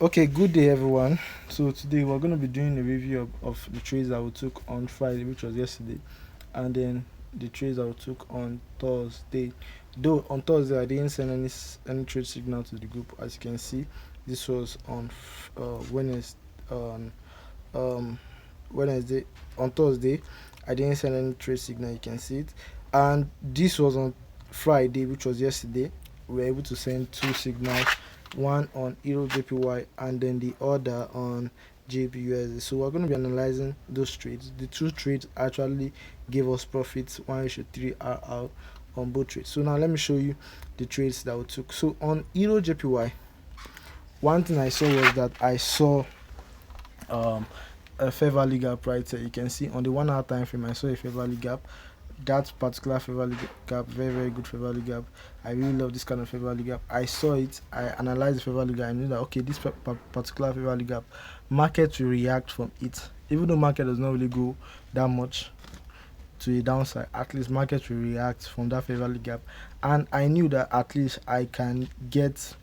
Okay, good day everyone. So today we're going to be doing a review of the trades that we took on Friday, which was yesterday, and then the trades that we took on Thursday. Though on Thursday I didn't send any trade signal to the group, as you can see. This was on Wednesday. On um, Wednesday on Thursday, I didn't send any trade signal. You can see it, and this was on Friday, which was yesterday. We were able to send two signals, one on Euro JPY and then the other on JPUSD. So we're going to be analyzing those trades. The two trades actually gave us profits 1:3 RR on both trades. So now let me show you the trades that we took. So on Euro JPY, one thing I saw was that I saw um, a fair value gap right here. You can see on the 1 hour time frame I saw a fair value gap. That particular fair value gap, very good fair value gap. I really love this kind of fair value gap. I saw it, I analyzed the fair value gap. I knew that okay, this particular fair value gap, market will react from it. Even though market does not really go that much to the downside, at least market will react from that fair value gap. And I knew that at least I can get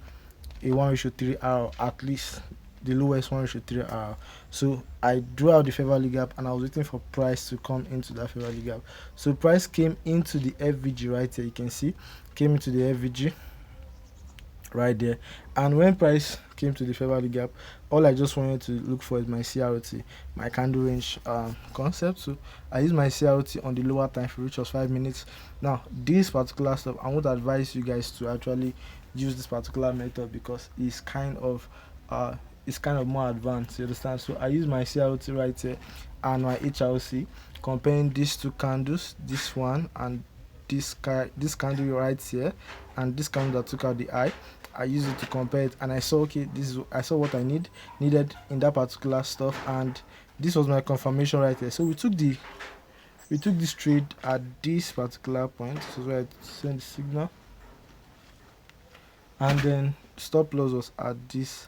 a 1:3 hour, at least the lowest 1:3 hour. So I drew out the fair value gap and I was waiting for price to come into that fair value gap. So price came into the FVG right here. You can see came into the FVG right there. And when price came to the fair value gap, all I just wanted to look for is my CRT, my candle range concept. So I used my CRT on the lower time frame, which was 5 minutes. Now this particular stuff, I would advise you guys to actually use this particular method because uh it's kind of more advanced. You understand? So I use my CRT right here and my HLC, comparing these two candles, this one and this candle right here, and this candle that took out the eye. I used it to compare it, and I saw okay, I saw what I needed in that particular stuff, and this was my confirmation right here. So we took this trade at this particular point. This is where I sent the signal, and then stop loss was at this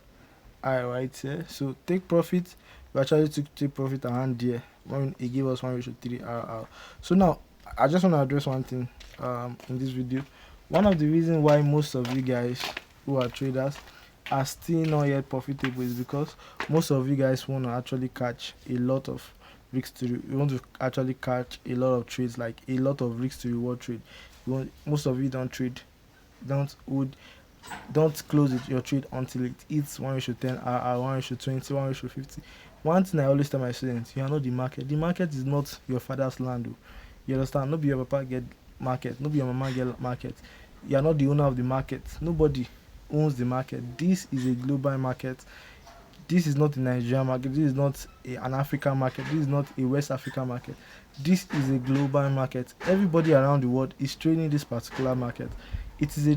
eye right here. So take profit. We actually took take profit around there when it gave us 1:3 RR. So now I just want to address one thing in this video. One of the reasons why most of you guys who are traders are still not yet profitable is because most of you guys want to actually catch a lot of risks to you want to actually catch a lot of trades, like a lot of risks to reward trade. Most of you don't trade, don't would don't close it, your trade until it hits 1:10 RR, 1:20, 1:50. One thing I always tell my students: you are not the market. The market is not your father's land. Oh. You understand? No be your papa get market, no be your mama get market. You are not the owner of the market. Nobody owns the market. This is a global market. This is not a Nigerian market. This is not an African market. This is not a West African market. This is a global market. Everybody around the world is trading this particular market. It is a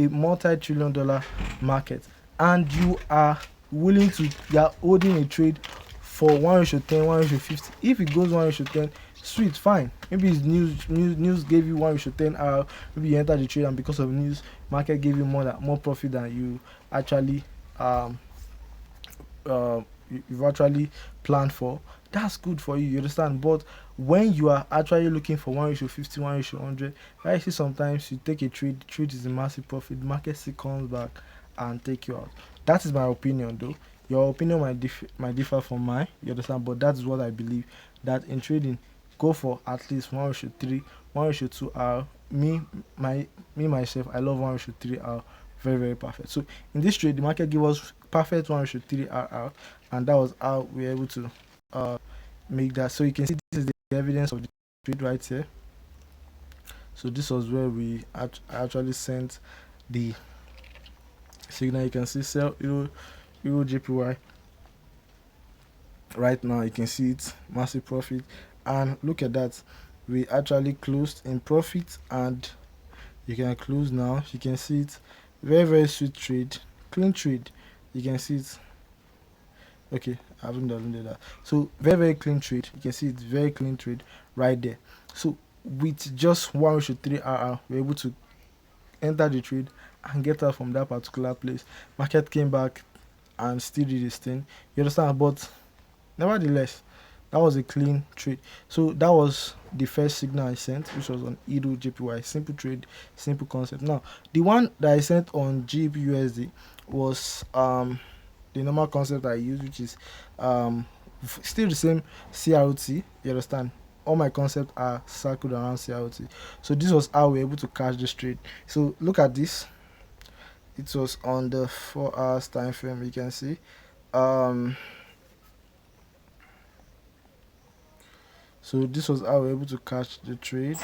multi-trillion dollar market, and you are holding a trade for 1:10, 1:50. If it goes 1:10, sweet, fine. Maybe it's news gave you 1:10 hour. Maybe you enter the trade and because of news, market gave you more profit than you actually um you've actually planned for. That's good for you, you understand? But when you are actually looking for 1:50, 1:100, I see sometimes you take a trade, the trade is a massive profit, the market still comes back and take you out. That is my opinion though. Your opinion might differ from mine, you understand? But that is what I believe, that in trading, go for at least 1:3, 1:2 hour. Myself, I love 1:3 hour. Very perfect. So in this trade, the market gave us perfect 1:3 hour, and that was how we were able to uh make that. So you can see this is the evidence of the trade right here. So this was where actually sent the signal. You can see sell euro JPY right now. You can see it, massive profit, and look at that, we actually closed in profit, and you can close now. You can see it, very sweet trade, clean trade. You can see it. Okay, I haven't downloaded that. So very clean trade. You can see it's very clean trade right there. So with just 1:3 RR, we're able to enter the trade and get out from that particular place. Market came back and still did this thing. You understand? But nevertheless, that was a clean trade. So that was the first signal I sent, which was on Edo JPY. Simple trade, simple concept. Now the one that I sent on GBUSD was the normal concept I use, which is still the same CRT. You understand? All my concepts are circled around CRT. So this was how we were able to catch this trade. So look at this. It was on the 4 hours time frame. You can see. So this was how we were able to catch the trade.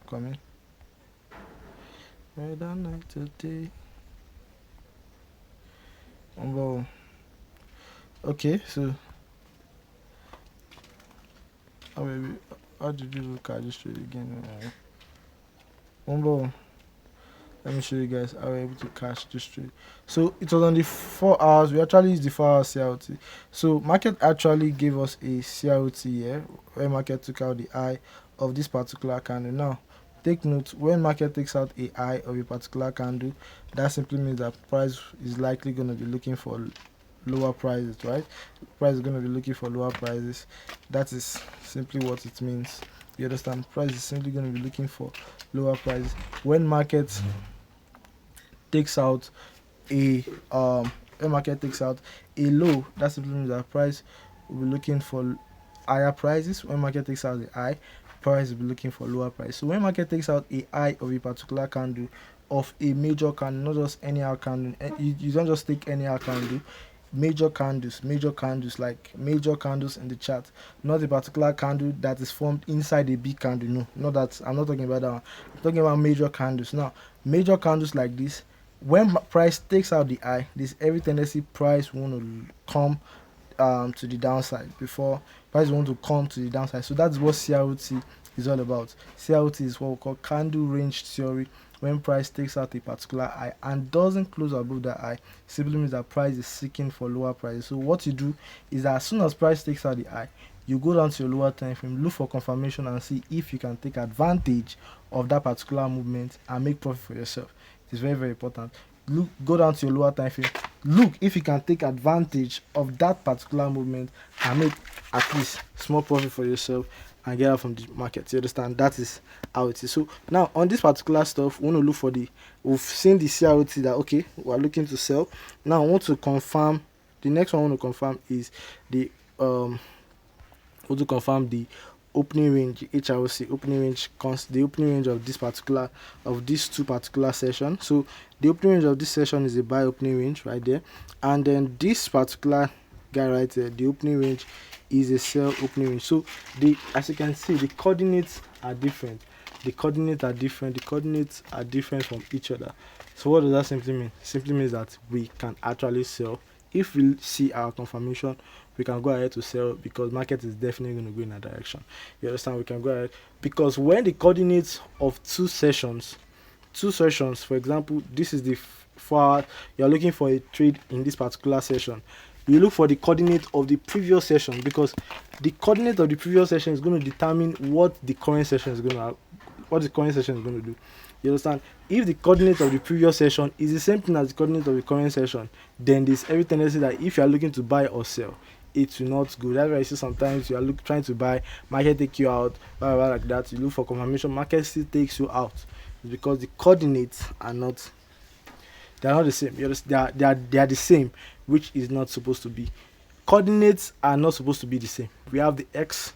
Coming. Right that night today. Okay, so how did you look at this trade again? Let me show you guys how we're able to catch this trade. So it was on the 4 hours. We actually used the 4 hour CRT. So market actually gave us a CRT here where market took out the high of this particular candle. Now take note, when market takes out a high of a particular candle, that simply means that price is likely going to be looking for lower prices, right? Price is going to be looking for lower prices. That is simply what it means. You understand? Price is simply going to be looking for lower prices. When market takes out a low, that simply means that price will be looking for higher prices. When market takes out the high, price will be looking for lower price. So when market takes out a high of a particular candle, of a major candle, not just anyhow candle, you don't just take anyhow candle. Major candles like major candles in the chart, not a particular candle that is formed inside a big candle. No, not that. I'm not talking about that one. I'm talking about major candles. Now major candles like this, when price takes out the high, there's every tendency price want to come to the downside before price want to come to the downside. So that's what CRT is all about. CRT is what we call candle range theory. When price takes out a particular high and doesn't close above that high, simply means that price is seeking for lower prices. So what you do is that as soon as price takes out the high, you go down to your lower time frame, look for confirmation and see if you can take advantage of that particular movement and make profit for yourself. It is very, very important. Go down to your lower time frame, look if you can take advantage of that particular movement and make at least small profit for yourself and get out from the market. You understand? That is how it is. So now on this particular stuff, we want to look for we've seen the CRT that okay, we're looking to sell. Now I want to confirm, the next one I want to confirm is the opening range, HROC opening range, the opening range of these two particular sessions. So the opening range of this session is a buy opening range right there, and then this particular guy right there, the opening range is a sell opening range. So as you can see, the coordinates are different. The coordinates are different from each other. So what does that simply mean? It simply means that we can actually sell. If we see our confirmation, we can go ahead to sell because market is definitely going to go in that direction. You understand? We can go ahead because when the coordinates of two sessions, for example, this is the 4 hour, you're looking for a trade in this particular session. You look for the coordinate of the previous session because the coordinate of the previous session is going to determine what the current session is going to do. You understand? If the coordinate of the previous session is the same thing as the coordinate of the current session, then there's every tendency that if you are looking to buy or sell, it will not go. That's why you see sometimes you are trying to buy, market take you out, blah, blah, like that. You look for confirmation, market still takes you out. It's because the coordinates are not. They are not the same. They are the same, which is not supposed to be. Coordinates are not supposed to be the same. We have the x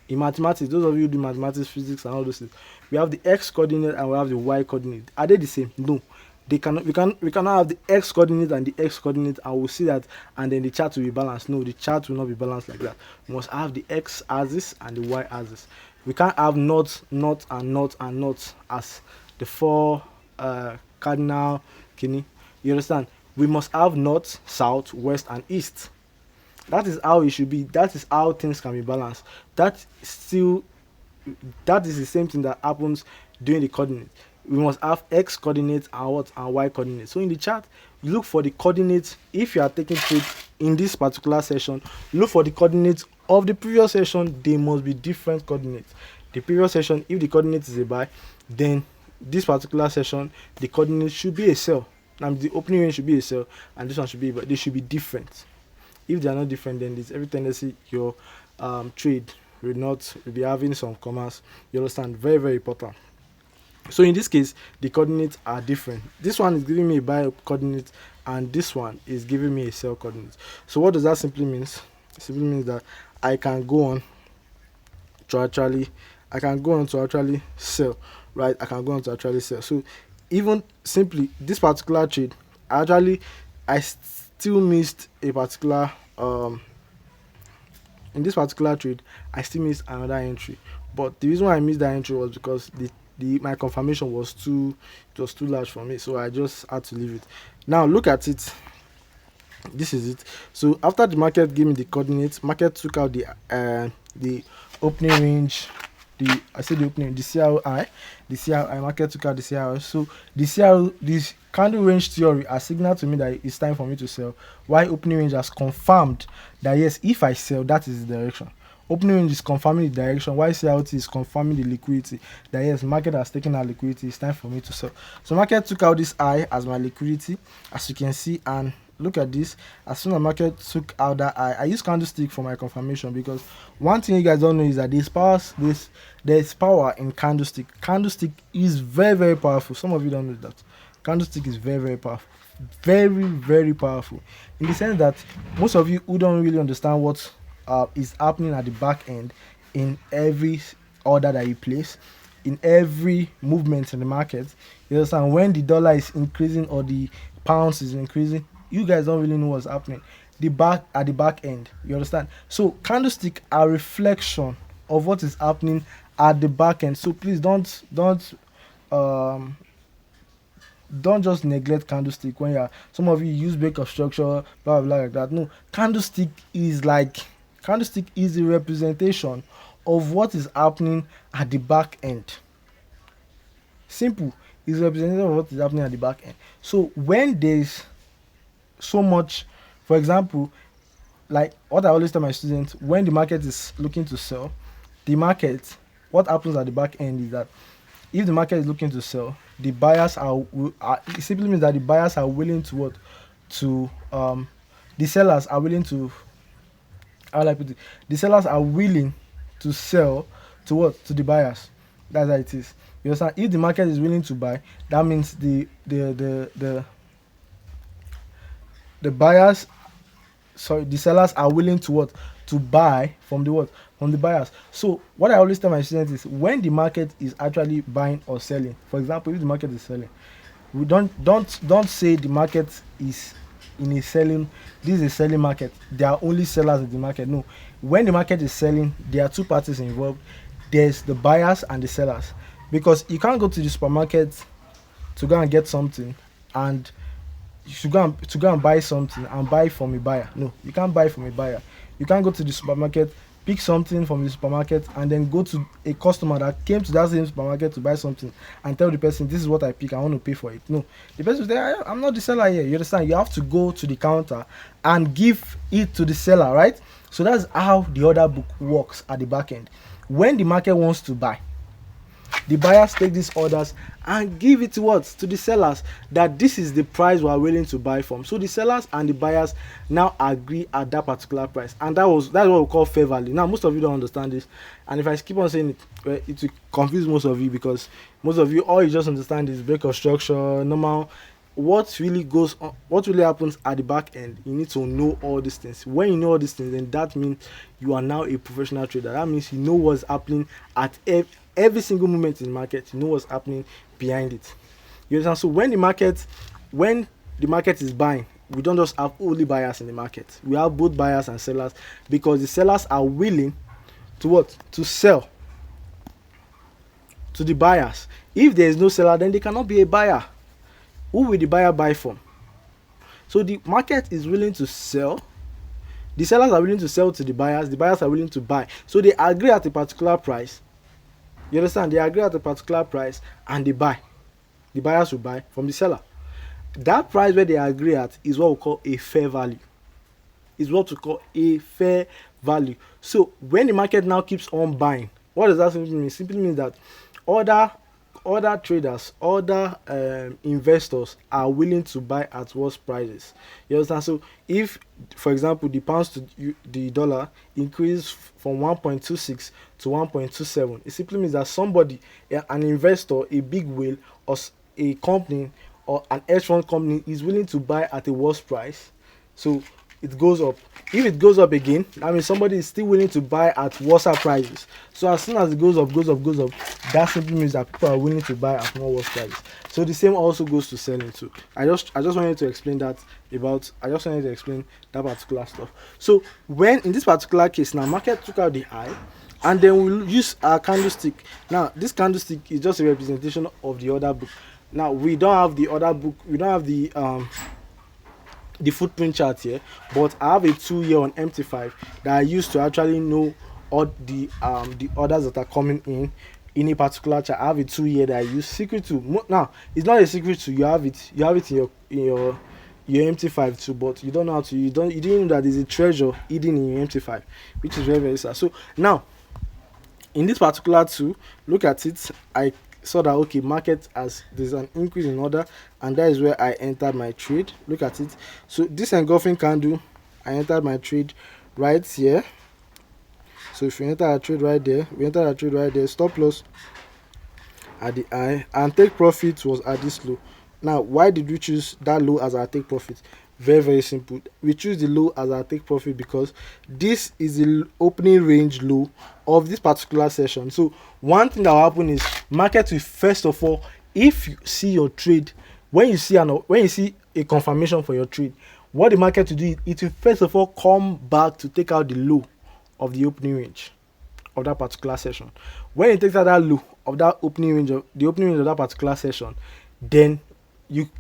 in mathematics. Those of you who do mathematics, physics, and all those things, we have the x coordinate and we have the y coordinate. Are they the same? No, they cannot. We cannot have the x coordinate and the x coordinate, and we'll see that, and then the chart will be balanced. No, the chart will not be balanced like that. We must have the x axis and the y axis. We can't have not, and not as the four cardinal. You understand? We must have north, south, west, and east. That is how it should be. That is how things can be balanced. That is the same thing that happens during the coordinates. We must have x coordinates and y coordinates. So in the chart, look for the coordinates. If you are taking trade in this particular session, look for the coordinates of the previous session. They must be different coordinates. The previous session, if the coordinate is a buy, then this particular session, the coordinates should be a sell. And the opening range should be a sell, and this one should be, but they should be different. If they are not different, then there's every tendency your trade will be having some commas. You understand? Very, very important. So in this case, the coordinates are different. This one is giving me a buy coordinate, and this one is giving me a sell coordinate. So what does that simply means? It simply means that I can go on to actually sell, right? I can go on to actually sell. So even simply this particular trade, I still missed a particular in this particular trade, I still missed another entry. But the reason why I missed that entry was because the my confirmation was too large for me, so I just had to leave it. Now look at it. This is it. So after the market gave me the coordinates, market took out the opening range, the CRI, market took out the CRI. So the CRI, this candle range theory has signaled to me that it's time for me to sell. Why opening range has confirmed that yes, if I sell, that is the direction. Opening range is confirming the direction, while CRT is confirming the liquidity. That yes, market has taken out liquidity, it's time for me to sell. So market took out this I as my liquidity, as you can see, and look at this. As soon as market took out that I use candlestick for my confirmation, because one thing you guys don't know is that there's power in candlestick. Candlestick is very, very powerful. Some of you don't know that. Candlestick is very, very powerful. Very, very powerful. In the sense that most of you who don't really understand what is happening at the back end in every order that you place, in every movement in the market, you understand, when the dollar is increasing or the pounds is increasing, you guys don't really know what's happening at the back end. You understand? So candlestick are reflection of what is happening at the back end. So please don't just neglect candlestick when you're, some of you use break of structure, blah blah like that. No, candlestick is a representation of what is happening at the back end. Simple. Is representative of what is happening at the back end. So when there's so much, for example, like what I always tell my students, when the market is looking to sell, what happens at the back end is that if the market is looking to sell, the buyers it simply means that the buyers are willing to the sellers are willing to, how will I put it? The sellers are willing to sell to the buyers. That's how it is. You understand? If the market is willing to buy, that means the buyers, sorry, the sellers are willing to buy from the buyers. So what I always tell my students is, when the market is actually buying or selling, for example, if the market is selling, we don't say the market is in a selling, this is a selling market, there are only sellers in the market. No, when the market is selling, there are two parties involved. There's the buyers and the sellers, because you can't go to the supermarket to go and get something and you should go and buy something and buy from a buyer. No, you can't buy from a buyer. You can't go to the supermarket, pick something from the supermarket, and then go to a customer that came to that same supermarket to buy something and tell the person, this is what I pick, I want to pay for it. No, the person will say, I'm not the seller here. You understand? You have to go to the counter and give it to the seller, right? So that's how the order book works at the back end. When the market wants to buy, the buyers take these orders and give it to the sellers, that this is the price we are willing to buy from. So the sellers and the buyers now agree at that particular price, and that's what we call fair value. Now most of you don't understand this, and if I keep on saying it, it will confuse most of you, because most of you, all you just understand is break of structure, normal. What really happens at the back end, you need to know all these things. When you know all these things, then that means you are now a professional trader. That means you know what's happening at every single moment in the market. You know what's happening behind it. You understand? So when the market is buying, we don't just have only buyers in the market. We have both buyers and sellers, because the sellers are willing to sell to the buyers. If there is no seller, then there cannot be a buyer. Who will the buyer buy from? So the market is willing to sell, the sellers are willing to sell to the buyers are willing to buy. So they agree at a particular price. You understand? They agree at a particular price and they buy. The buyers will buy from the seller. That price where they agree at is what we call a fair value. So when the market now keeps on buying, what does that simply mean? It simply means that other traders, other investors are willing to buy at worse prices. You understand? So if, for example, the pounds to the dollar increase from 1.26 to 1.27, it simply means that somebody, an investor, a big whale, or a company, or an hedge fund company is willing to buy at a worse price, so it goes up. If it goes up again, that means somebody is still willing to buy at worse prices. So as soon as it goes up, that simply means that people are willing to buy at more worse prices. So the same also goes to selling too. I just wanted to explain that particular stuff. So when in this particular case now, market took out the high, and then we'll use our candlestick. Now this candlestick is just a representation of the order book. Now we don't have the order book, we don't have the footprint chart here, but I have a 2-year on MT5 that I use to actually know all the orders that are coming in a particular chart. I have a 2-year that I use. Secret to now, it's not a secret to you have it in your MT5 too, but you don't know how to, you didn't know that there's a treasure hidden in your MT5, which is very, very sad. So now in this particular tool, look at it, I saw that okay, market as there's an increase in order, and that is where I entered my trade. Look at it. So this engulfing candle, I entered my trade right here. So if you enter a trade right there, we enter a trade right there, stop loss at the high, and take profit was at this low. Now why did we choose that low as our take profit? Very, very simple. We choose the low as our take profit because this is the opening range low of this particular session. So one thing that will happen is market will, first of all, if you see your trade, when you see a confirmation for your trade, what the market will do, it will first of all come back to take out the low of the opening range of that particular session. When it takes out that low of that opening range of that particular session, then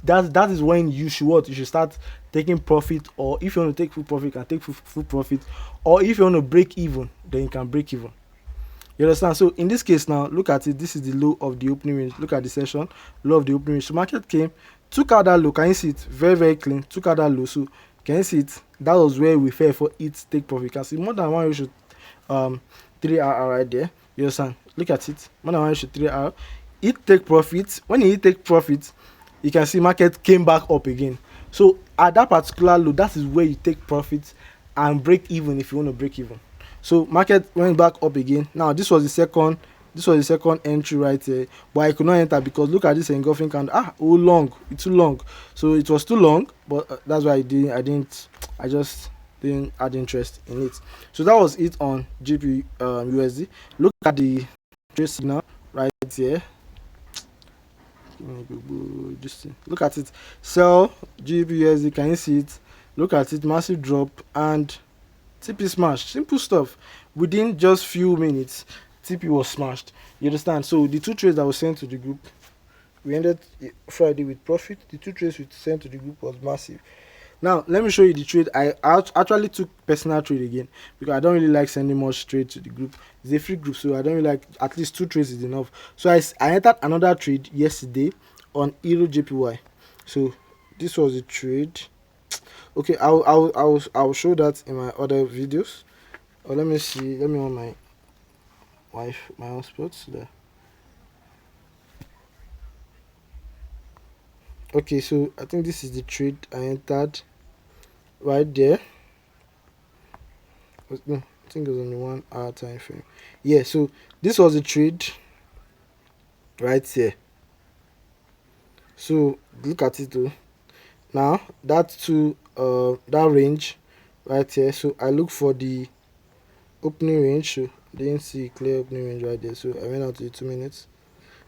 that is when you should start taking profit. Or if you want to take full profit, you can take full profit, or if you want to break even, then you can break even. You understand? So in this case now, look at it, this is the low of the opening range. Look at the session, low of the opening range. So market came, took out that low. Can you see it? Very, very clean. Took out that low. So can you see it? That was where we fell for it take profit. You can see more than one ratio 3R right there. You understand? Look at it, more than one ratio 3R. It take profit. When it take profit, you can see market came back up again. So at that particular low, that is where you take profit and break even if you want to break even. So market went back up again. Now this was the second entry right here, but I could not enter because look at this engulfing candle. It's too long. So it was too long, but that's why I just didn't add interest in it. So that was it on GP USD. Look at the trade signal right here. Look at it, sell GP USD. Can you see it? Look at it, massive drop and TP smashed. Simple stuff. Within just few minutes, TP was smashed. You understand? So the two trades that was sent to the group, we ended Friday with profit. The two trades we sent to the group was massive. Now let me show you the trade. I actually took personal trade again because I don't really like sending much trade to the group. It's a free group, so I don't really like, at least 2 trades is enough. So I entered another trade yesterday on Euro JPY. So this was the trade. Okay, I'll show that in my other videos. Or let me see. Let me on my hotspots there. Okay, so I think this is the trade I entered right there. No, I think it was on the 1 hour time frame. Yeah, so this was the trade right here. So look at it though. Now that range right here. So I look for the opening range. So didn't see clear opening range right there. So I went out to the 2 minutes.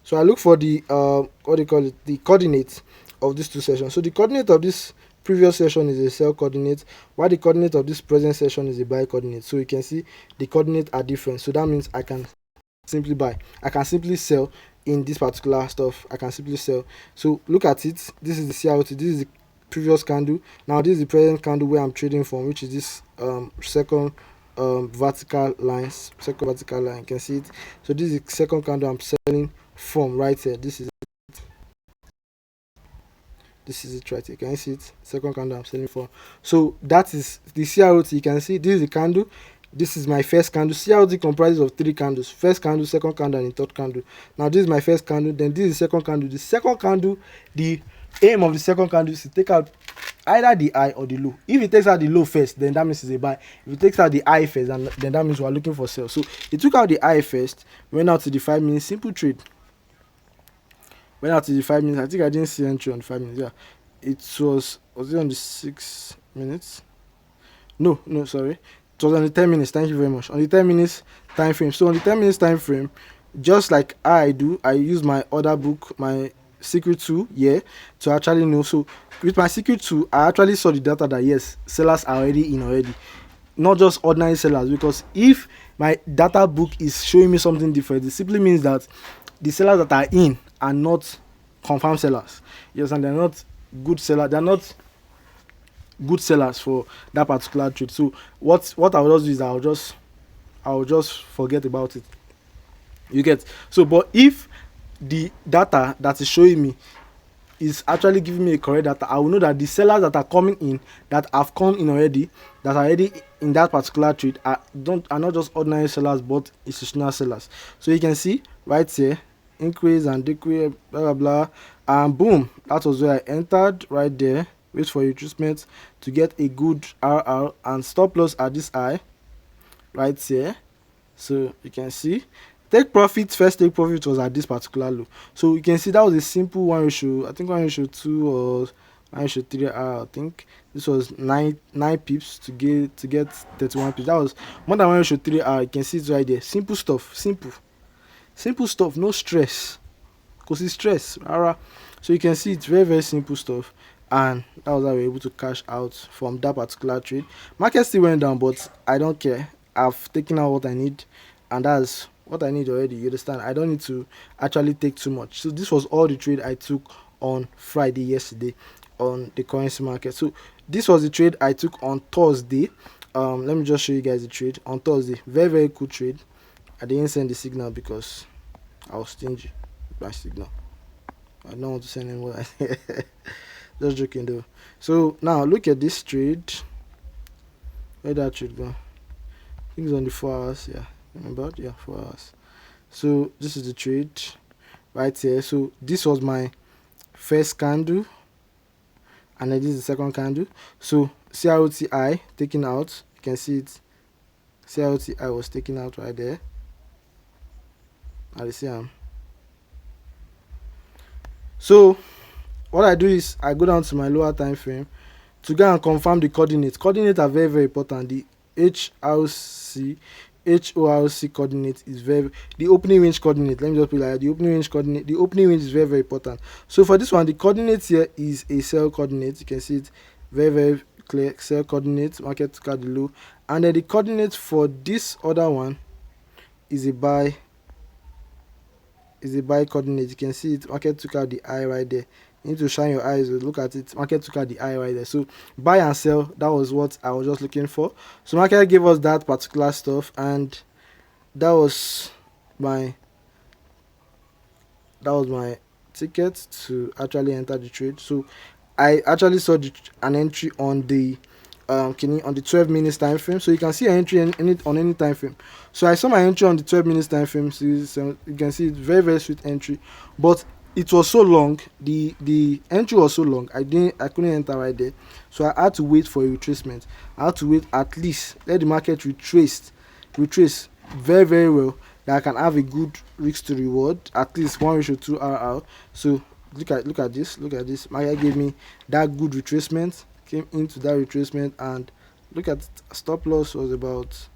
So I look for the what do you call it? The coordinates of these two sessions. So the coordinate of this previous session is a sell coordinate, while the coordinate of this present session is a buy coordinate. So you can see the coordinates are different. So that means I can simply buy. I can simply sell in this particular stuff. I can simply sell. So look at it. This is the CRT. This is the previous candle. Now this is the present candle where I'm trading from, which is this second vertical lines. Second vertical line. You can see it. So this is the second candle I'm selling from right here. This is it right here. Can you see it? Second candle I'm selling for. So that is the CRT. You can see this is the candle. This is my first candle. CRT comprises of 3 candles. First candle, second candle, and third candle. Now this is my first candle. Then this is the second candle. The second candle, the aim of the second candle is to take out either the high or the low. If it takes out the low first, then that means it's a buy. If it takes out the high first, then that means we're looking for sell. So it took out the high first, went out to the 5 minute simple trade. Went out to the 5 minutes. I think I didn't see entry on the 5 minutes. Yeah, it was it on the 6 minutes? No, no, sorry. It was on the 10 minutes. Thank you very much. On the 10 minutes time frame. So on the 10 minutes time frame, just like I do, I use my order book, my secret tool, yeah, to actually know. So with my secret tool, I actually saw the data that yes, sellers are already in already, not just ordinary sellers. Because if my data book is showing me something different, it simply means that the sellers that are in are not confirmed sellers. Yes, and they're not good sellers. They're not good sellers for that particular trade. So what I will just do is I'll just forget about it. You get? So but if the data that is showing me is actually giving me a correct data, I will know that the sellers that are coming in, that have come in already, that are already in that particular trade, are not just ordinary sellers but institutional sellers. So you can see right here, increase and decrease, blah blah blah, and boom, that was where I entered right there. Wait for retracement to get a good RR, and stop loss at this high right here. So you can see first take profit was at this particular low. So you can see that was a simple 1 ratio, I think 1 ratio 2 or 1 ratio 3. I think this was nine pips to get 31 pips. That was more than 1 ratio 3. You can see it right there. Simple stuff, simple stuff, no stress, because it's stress. So you can see it's very very simple stuff, and that was how we were able to cash out from that particular trade. Market still went down, but I don't care. I've taken out what I need, and that's what I need already. You understand? I don't need to actually take too much. So this was all the trade I took on Friday yesterday on the currency market. So this was the trade I took on Thursday. Let me just show you guys the trade on Thursday. Very very cool trade. I didn't send the signal because I was stingy by signal. I don't want to send any more. Just joking though. So now look at this trade. Where that trade go? I think it's on the 4 hours. Yeah, remember? Yeah, 4 hours. So this is the trade right here. So this was my first candle, and then this is the second candle. So CROTI taken out. You can see it. CROTI was taken out right there. I see him. So what I do is I go down to my lower time frame to go and confirm the coordinates. Coordinates are very very important. The HRC coordinate is the opening range coordinate. Let me just put it like that. The opening range coordinate. The opening range is very very important. So for this one, the coordinate here is a sell coordinate. You can see it very very clear. Sell coordinate, market took out the low, and then the coordinate for this other one is a buy coordinate. You can see it, market took out the eye right there. You need to shine your eyes, look at it. Market took out the eye right there. So buy and sell, that was what I was just looking for. So market gave us that particular stuff, and that was my ticket to actually enter the trade. So I actually saw an entry on the on the 12 minutes time frame. So you can see an entry on any time frame. So I saw my entry on the 12 minutes time frame. So you can see it's very very sweet entry, but it was so long. The entry was so long. I couldn't enter right there. So I had to wait for a retracement. I had to wait at least let the market retrace very very well, that I can have a good risk to reward, at least 1:2 RR. So look at this. Market gave me that good retracement, came into that retracement, and look at stop loss about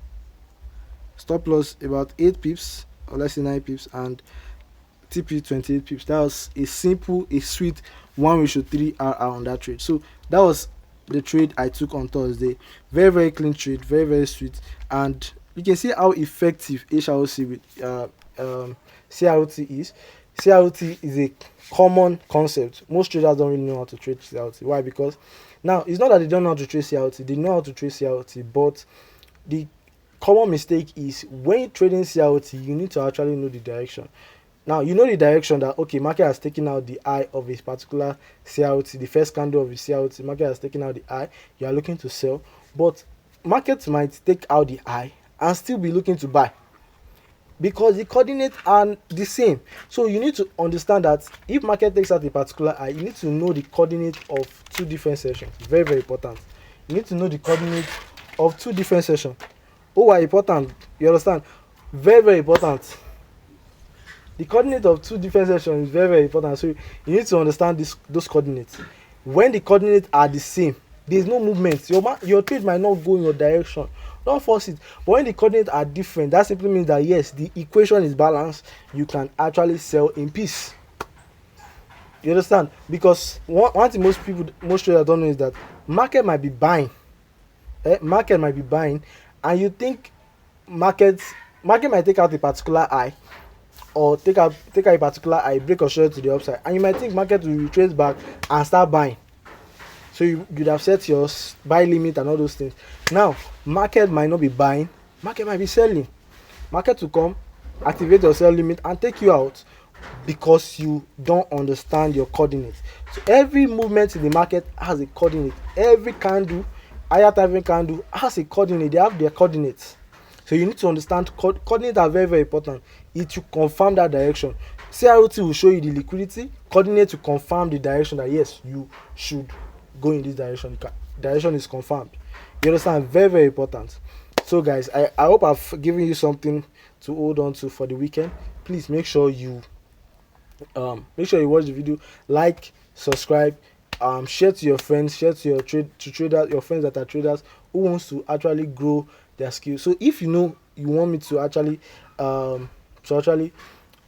8 pips, or let's say 9 pips, and TP 28 pips. That was a sweet 1:3 RR on that trade. So that was the trade I took on Thursday. Very very clean trade, very very sweet, and you can see how effective HRC with CROT is. CROT is a common concept. Most traders don't really know how to trade CROT. Why? Because now it's not that they don't know how to trade CROT. They know how to trade CROT, but the common mistake is when you're trading CROT, you need to actually know the direction. Now you know the direction that okay, market has taken out the eye of a particular CROT, the first candle of the CROT, market has taken out the eye, you are looking to sell, but market might take out the eye and still be looking to buy, because the coordinates are the same. So you need to understand that if market takes out a particular eye, you need to know the coordinate of two different sessions. Very very important. You need to know the coordinate of two different sessions. Oh, why important? You understand? Very very important. The coordinate of two different sections is very, very important. So you need to understand those coordinates. When the coordinates are the same, there is no movement. Your trade might not go in your direction. Don't force it. But when the coordinates are different, that simply means that yes, the equation is balanced. You can actually sell in peace. You understand? Because one thing most traders don't know is that market might be buying. Market might be buying, and you think market might take out a particular high, or take out a particular high, break or short to the upside, and you might think market will retrace back and start buying. So you'd have set your buy limit and all those things. Now market might not be buying, market might be selling. Market will come, activate your sell limit and take you out, because you don't understand your coordinates. So every movement in the market has a coordinate. Every candle, higher time candle, has a coordinate. They have their coordinates. So you need to understand coordinates are very, very important. It will confirm that direction. CROT will show you the liquidity. Coordinate to confirm the direction that yes, you should go in this direction. Direction is confirmed. You understand? Very, very important. So guys, I hope I've given you something to hold on to for the weekend. Please make sure you watch the video, like, subscribe, share to your friends, share to your traders, your friends that are traders who wants to actually grow their skills. So if you want me to actually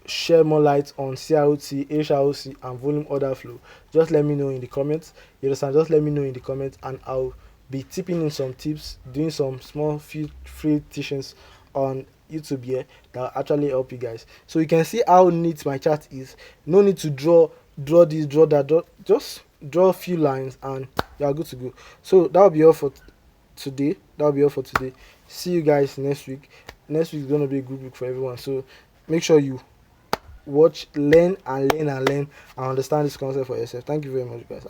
share more light on CROT, HROC and volume order flow, just let me know in the comments. You understand? Just let me know in the comments, and I'll be tipping in some tips, doing some small few free teachings on YouTube here that will actually help you guys. So you can see how neat my chart is. No need to draw this, draw that. Just draw a few lines and you are good to go. So that will be all for today. See you guys next week. Next week is going to be a good week for everyone. So make sure you watch, learn and understand this concept for yourself. Thank you very much, guys.